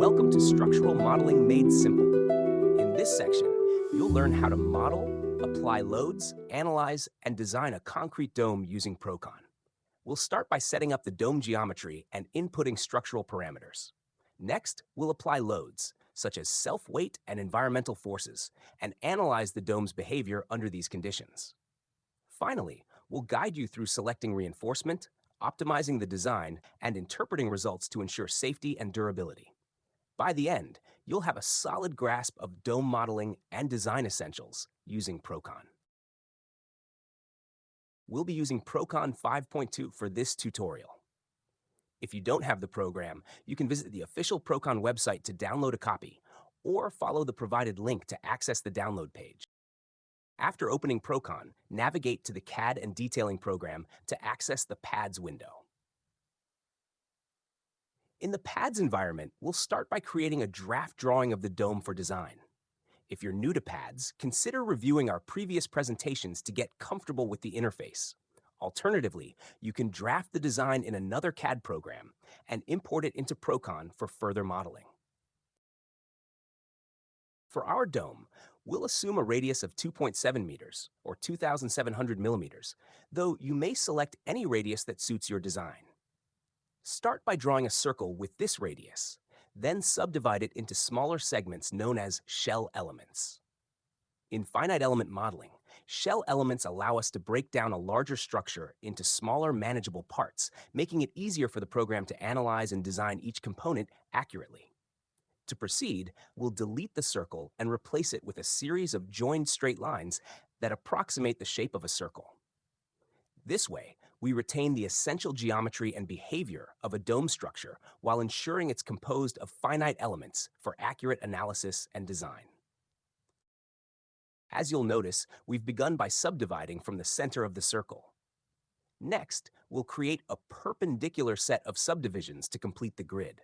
Welcome to Structural Modeling Made Simple. In this section, you'll learn how to model, apply loads, analyze, and design a concrete dome using Prokon. We'll start by setting up the dome geometry and inputting structural parameters. Next, we'll apply loads, such as self-weight and environmental forces, and analyze the dome's behavior under these conditions. Finally, we'll guide you through selecting reinforcement, optimizing the design, and interpreting results to ensure safety and durability. By the end, you'll have a solid grasp of dome modeling and design essentials using Prokon. We'll be using Prokon 5.2 for this tutorial. If you don't have the program, you can visit the official Prokon website to download a copy, or follow the provided link to access the download page. After opening Prokon, navigate to the CAD and Detailing program to access the Pads window. In the Pads environment, we'll start by creating a draft drawing of the dome for design. If you're new to Pads, consider reviewing our previous presentations to get comfortable with the interface. Alternatively, you can draft the design in another CAD program and import it into Prokon for further modeling. For our dome, we'll assume a radius of 2.7 meters, or 2,700 millimeters, though you may select any radius that suits your design. Start by drawing a circle with this radius, then subdivide it into smaller segments known as shell elements. In finite element modeling, shell elements allow us to break down a larger structure into smaller, manageable parts, making it easier for the program to analyze and design each component accurately. To proceed, we'll delete the circle and replace it with a series of joined straight lines that approximate the shape of a circle. This way, we retain the essential geometry and behavior of a dome structure while ensuring it's composed of finite elements for accurate analysis and design. As you'll notice, we've begun by subdividing from the center of the circle. Next, we'll create a perpendicular set of subdivisions to complete the grid.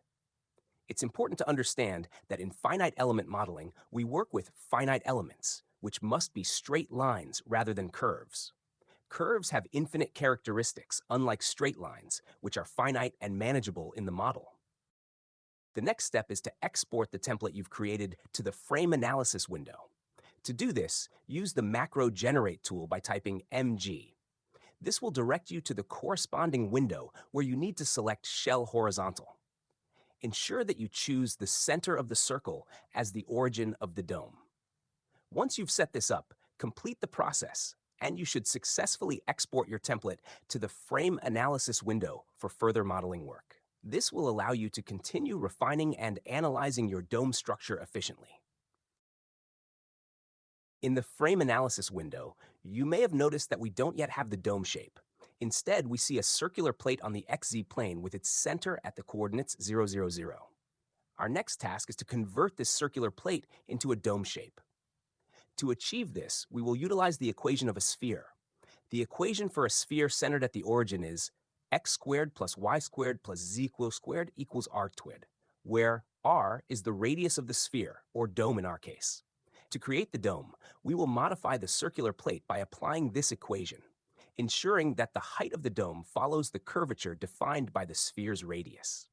It's important to understand that in finite element modeling, we work with finite elements, which must be straight lines rather than curves. Curves have infinite characteristics, unlike straight lines, which are finite and manageable in the model. The next step is to export the template you've created to the Frame Analysis window. To do this, use the Macro Generate tool by typing MG. This will direct you to the corresponding window where you need to select Shell Horizontal. Ensure that you choose the center of the circle as the origin of the dome. Once you've set this up, complete the process, and you should successfully export your template to the Frame Analysis window for further modeling work. This will allow you to continue refining and analyzing your dome structure efficiently. In the Frame Analysis window, you may have noticed that we don't yet have the dome shape. Instead, we see a circular plate on the XZ plane with its center at the coordinates 0, 0, 0. Our next task is to convert this circular plate into a dome shape. To achieve this, we will utilize the equation of a sphere. The equation for a sphere centered at the origin is x squared plus y squared plus z squared equals r squared, where r is the radius of the sphere, or dome in our case. To create the dome, we will modify the circular plate by applying this equation, ensuring that the height of the dome follows the curvature defined by the sphere's radius.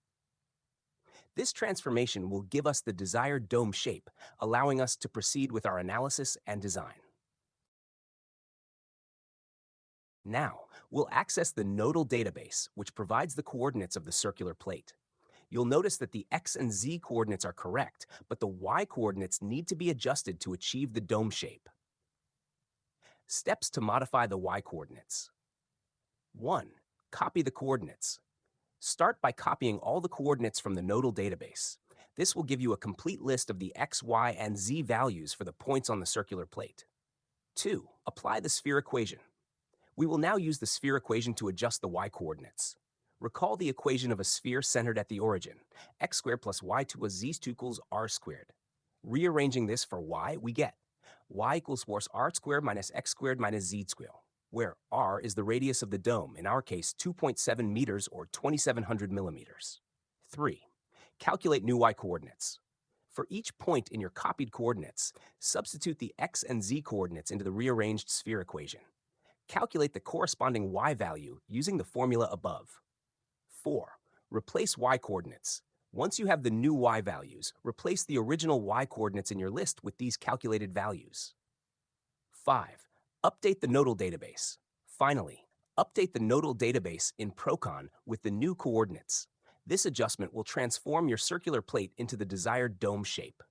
This transformation will give us the desired dome shape, allowing us to proceed with our analysis and design. Now, we'll access the nodal database, which provides the coordinates of the circular plate. You'll notice that the x and z coordinates are correct, but the y coordinates need to be adjusted to achieve the dome shape. Steps to modify the y coordinates. 1. Copy the coordinates. Start by copying all the coordinates from the nodal database. This will give you a complete list of the x, y, and z values for the points on the circular plate. 2. Apply the sphere equation. We will now use the sphere equation to adjust the y coordinates. Recall the equation of a sphere centered at the origin, x squared plus y2 plus z2 equals r squared. Rearranging this for y, we get y equals r squared minus x squared minus z squared, where r is the radius of the dome, in our case 2.7 meters or 2,700 millimeters. 3. Calculate new y coordinates. For each point in your copied coordinates, substitute the x and z coordinates into the rearranged sphere equation. Calculate the corresponding y value using the formula above. 4. Replace y coordinates. Once you have the new y values, replace the original y coordinates in your list with these calculated values. 5. Update the nodal database. Finally, update the nodal database in Prokon with the new coordinates. This adjustment will transform your circular plate into the desired dome shape.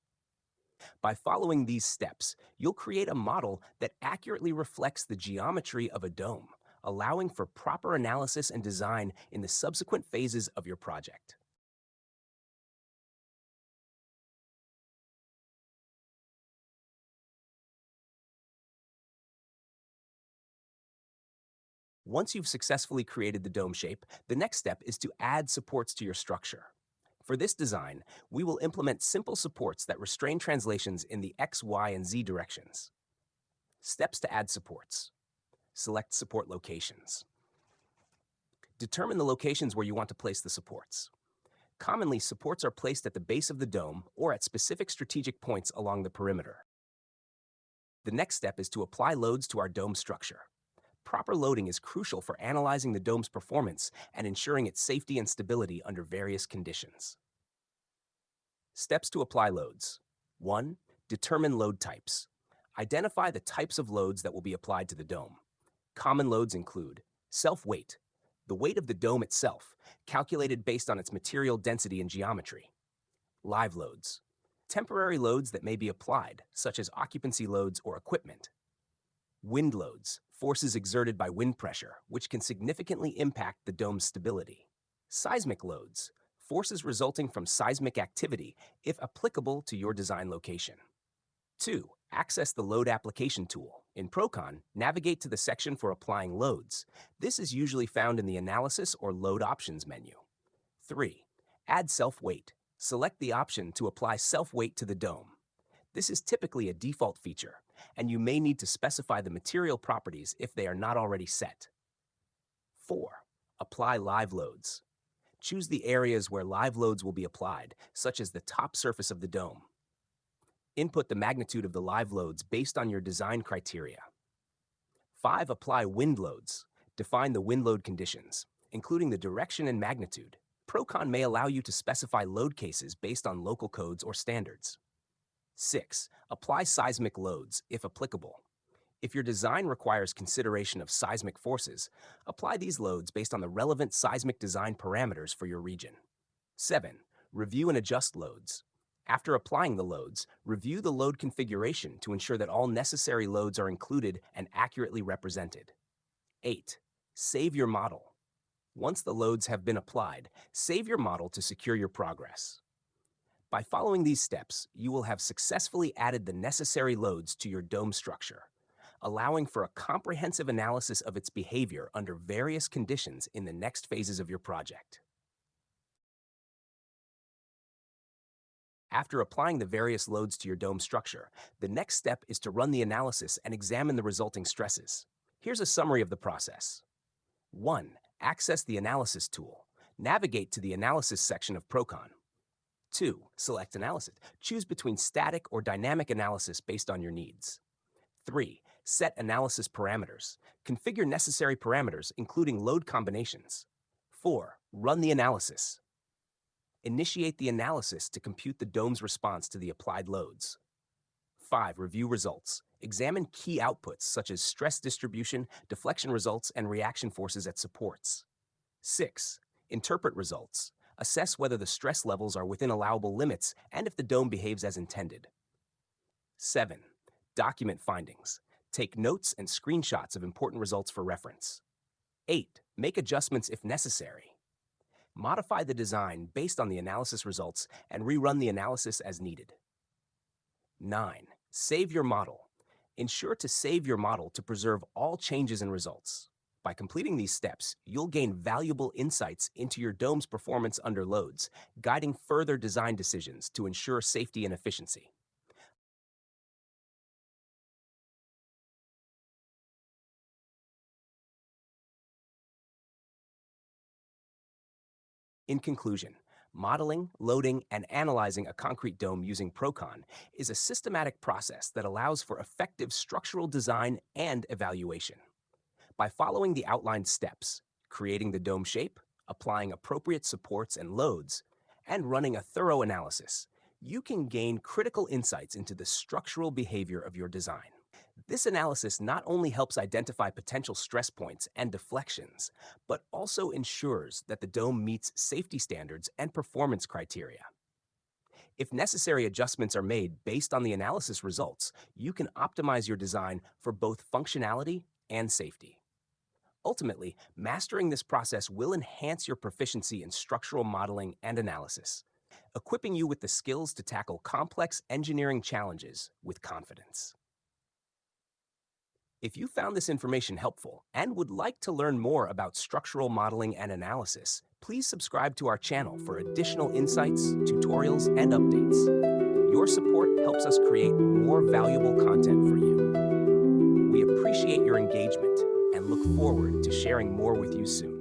By following these steps, you'll create a model that accurately reflects the geometry of a dome, allowing for proper analysis and design in the subsequent phases of your project. Once you've successfully created the dome shape, the next step is to add supports to your structure. For this design, we will implement simple supports that restrain translations in the X, Y, and Z directions. Steps to add supports. Select support locations. Determine the locations where you want to place the supports. Commonly, supports are placed at the base of the dome or at specific strategic points along the perimeter. The next step is to apply loads to our dome structure. Proper loading is crucial for analyzing the dome's performance and ensuring its safety and stability under various conditions. Steps to apply loads. 1. Determine load types. Identify the types of loads that will be applied to the dome. Common loads include self-weight, the weight of the dome itself, calculated based on its material density and geometry. Live loads, temporary loads that may be applied, such as occupancy loads or equipment. Wind loads, forces exerted by wind pressure, which can significantly impact the dome's stability. Seismic loads, forces resulting from seismic activity, if applicable to your design location. 2. Access the Load Application tool. In Prokon, navigate to the section for applying loads. This is usually found in the Analysis or Load Options menu. 3. Add self-weight. Select the option to apply self-weight to the dome. This is typically a default feature, and you may need to specify the material properties if they are not already set. 4. Apply live loads. Choose the areas where live loads will be applied, such as the top surface of the dome. Input the magnitude of the live loads based on your design criteria. 5. Apply wind loads. Define the wind load conditions, including the direction and magnitude. Prokon may allow you to specify load cases based on local codes or standards. 6. Apply seismic loads, if applicable. If your design requires consideration of seismic forces, apply these loads based on the relevant seismic design parameters for your region. 7. Review and adjust loads. After applying the loads, review the load configuration to ensure that all necessary loads are included and accurately represented. 8. Save your model. Once the loads have been applied, save your model to secure your progress. By following these steps, you will have successfully added the necessary loads to your dome structure, allowing for a comprehensive analysis of its behavior under various conditions in the next phases of your project. After applying the various loads to your dome structure, the next step is to run the analysis and examine the resulting stresses. Here's a summary of the process. 1. Access the Analysis tool. Navigate to the Analysis section of Prokon. 2. Select Analysis. Choose between static or dynamic analysis based on your needs. 3. Set analysis parameters. Configure necessary parameters, including load combinations. 4. Run the analysis. Initiate the analysis to compute the dome's response to the applied loads. 5. Review results. Examine key outputs such as stress distribution, deflection results, and reaction forces at supports. 6. Interpret results. Assess whether the stress levels are within allowable limits and if the dome behaves as intended. 7. Document findings. Take notes and screenshots of important results for reference. 8. Make adjustments if necessary. Modify the design based on the analysis results and rerun the analysis as needed. 9. Save your model. Ensure to save your model to preserve all changes and results. By completing these steps, you'll gain valuable insights into your dome's performance under loads, guiding further design decisions to ensure safety and efficiency. In conclusion, modeling, loading, and analyzing a concrete dome using Prokon is a systematic process that allows for effective structural design and evaluation. By following the outlined steps, creating the dome shape, applying appropriate supports and loads, and running a thorough analysis, you can gain critical insights into the structural behavior of your design. This analysis not only helps identify potential stress points and deflections, but also ensures that the dome meets safety standards and performance criteria. If necessary adjustments are made based on the analysis results, you can optimize your design for both functionality and safety. Ultimately, mastering this process will enhance your proficiency in structural modeling and analysis, equipping you with the skills to tackle complex engineering challenges with confidence. If you found this information helpful and would like to learn more about structural modeling and analysis, please subscribe to our channel for additional insights, tutorials, and updates. Your support helps us create more valuable content for you. We appreciate your engagement and look forward to sharing more with you soon.